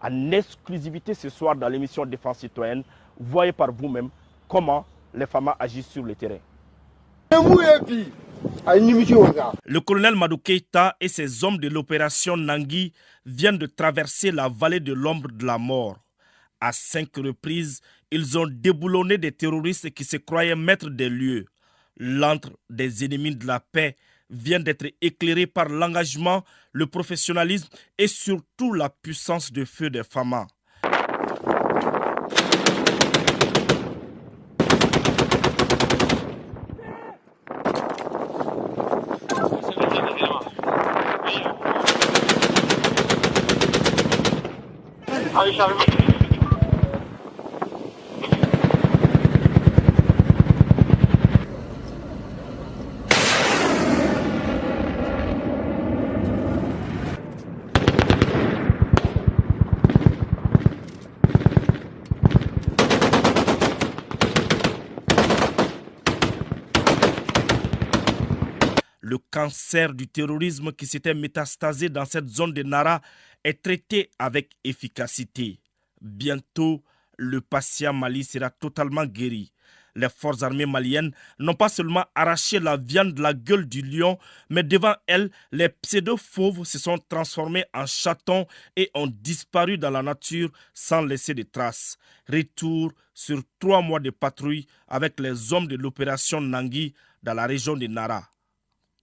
en exclusivité ce soir dans l'émission Défense citoyenne. Voyez par vous-même comment les FAMA agissent sur le terrain. Le colonel Madou Keïta et ses hommes de l'opération Nangui viennent de traverser la vallée de l'ombre de la mort. À 5 reprises, ils ont déboulonné des terroristes qui se croyaient maîtres des lieux. L'antre des ennemis de la paix vient d'être éclairé par l'engagement, le professionnalisme et surtout la puissance de feu des FAMA. Le cancer du terrorisme qui s'était métastasé dans cette zone de Nara est traité avec efficacité. Bientôt, le patient Mali sera totalement guéri. Les forces armées maliennes n'ont pas seulement arraché la viande de la gueule du lion, mais devant elles, les pseudo-fauves se sont transformés en chatons et ont disparu dans la nature sans laisser de traces. Retour sur 3 mois de patrouille avec les hommes de l'opération Nangui dans la région de Nara.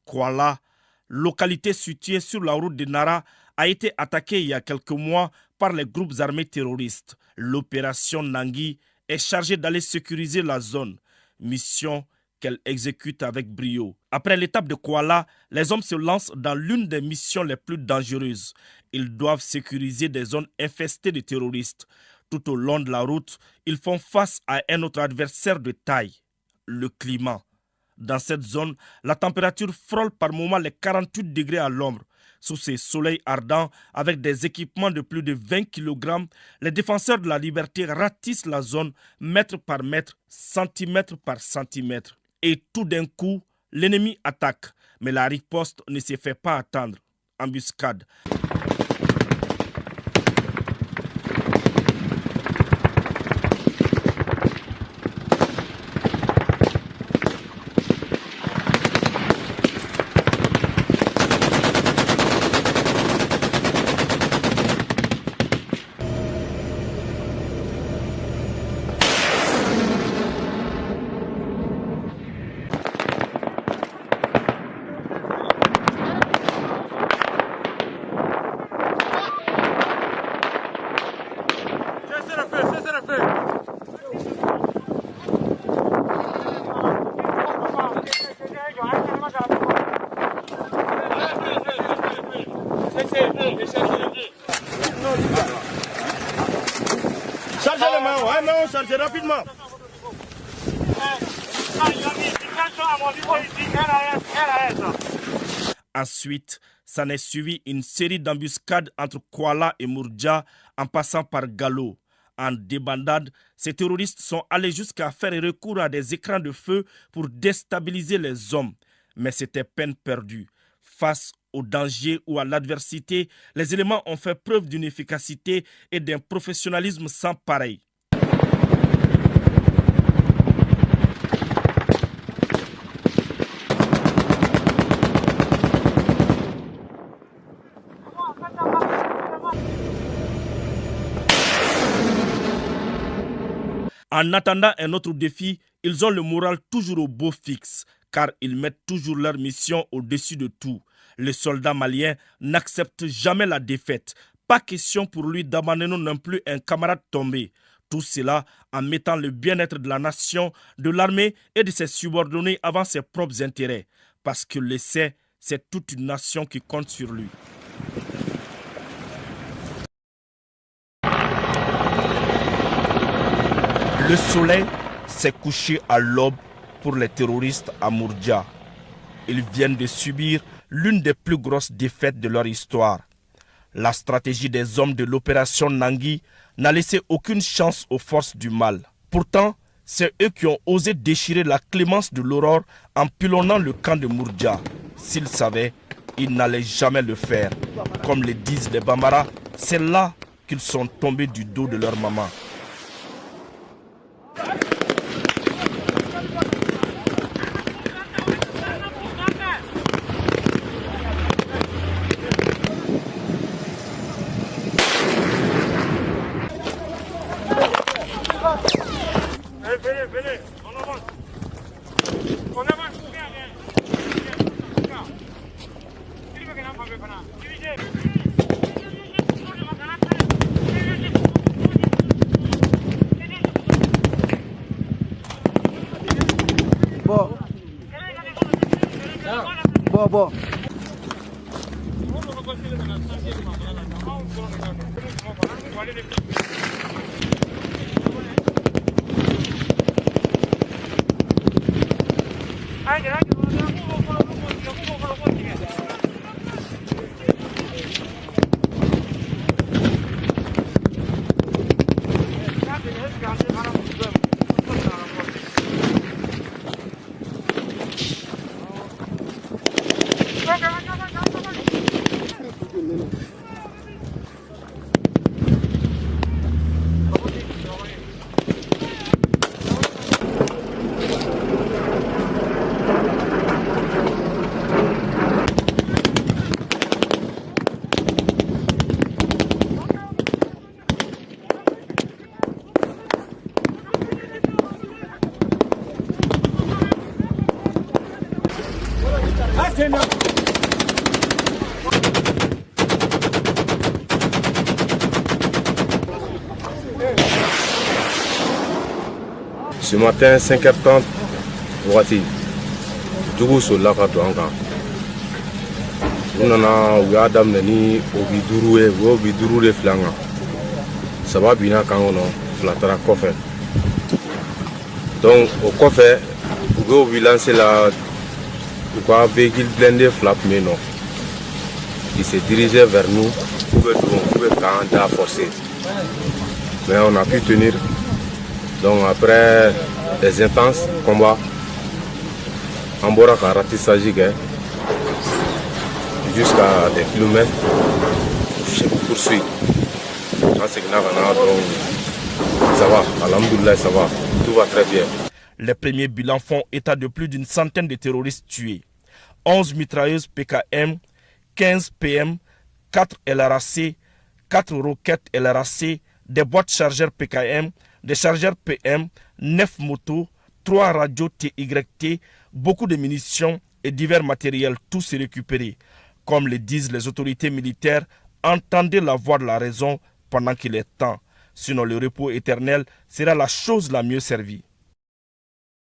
Kouala, localité située sur la route de Nara, a été attaquée il y a quelques mois par les groupes armés terroristes. L'opération Nangui est chargée d'aller sécuriser la zone, mission qu'elle exécute avec brio. Après l'étape de Kouala, les hommes se lancent dans l'une des missions les plus dangereuses. Ils doivent sécuriser des zones infestées de terroristes. Tout au long de la route, ils font face à un autre adversaire de taille, le climat. Dans cette zone, la température frôle par moments les 48 degrés à l'ombre. Sous ces soleils ardents, avec des équipements de plus de 20 kg, les défenseurs de la liberté ratissent la zone mètre par mètre, centimètre par centimètre. Et tout d'un coup, l'ennemi attaque. Mais la riposte ne se fait pas attendre. Embuscade. Chargez les mains, ouais, non, chargez rapidement. Ensuite, s'en est suivi une série d'embuscades entre Kouala et Mourdja en passant par Galo. En débandade, ces terroristes sont allés jusqu'à faire recours à des écrans de feu pour déstabiliser les hommes. Mais c'était peine perdue. Face au danger ou à l'adversité, les éléments ont fait preuve d'une efficacité et d'un professionnalisme sans pareil. En attendant un autre défi, ils ont le moral toujours au beau fixe, car ils mettent toujours leur mission au-dessus de tout. Le soldat malien n'accepte jamais la défaite. Pas question pour lui d'abandonner non plus un camarade tombé. Tout cela en mettant le bien-être de la nation, de l'armée et de ses subordonnés avant ses propres intérêts. Parce que l'essai, c'est toute une nation qui compte sur lui. Le soleil s'est couché à l'aube pour les terroristes à Mourdja. Ils viennent de subir l'une des plus grosses défaites de leur histoire. La stratégie des hommes de l'opération Nangui n'a laissé aucune chance aux forces du mal. Pourtant, c'est eux qui ont osé déchirer la clémence de l'aurore en pilonnant le camp de Mourdja. S'ils savaient, ils n'allaient jamais le faire. Comme le disent les Bambara, c'est là que qu'ils sont tombés du dos de leur maman. Venez, on avance. On avance, Bon. Ce matin, 5h30, voici. Djougou sur la carte encore. Nous avons Adam Nani, Obiduru de Flanga. Ça va bien quand on a flatara coffre. Donc, au coffre, vous pouvez lancer la véhicule blindé flap, mais non. Il s'est dirigé vers nous, on pouvait quand forcer. Mais on a pu tenir. Donc après des intenses combats, on a ratissage jusqu'à des kilomètres, je poursuis. Ça va, alhamdoulilah, ça va, tout va très bien. Les premiers bilans font état de plus d'une centaine de terroristes tués. 11 mitrailleuses PKM, 15 PM, 4 LRAC, 4 roquettes LRAC, des boîtes chargeurs PKM, des chargeurs PM, 9 motos, 3 radios TYT, beaucoup de munitions et divers matériels, tous récupérés. Comme le disent les autorités militaires, entendez la voix de la raison pendant qu'il est temps. Sinon le repos éternel sera la chose la mieux servie.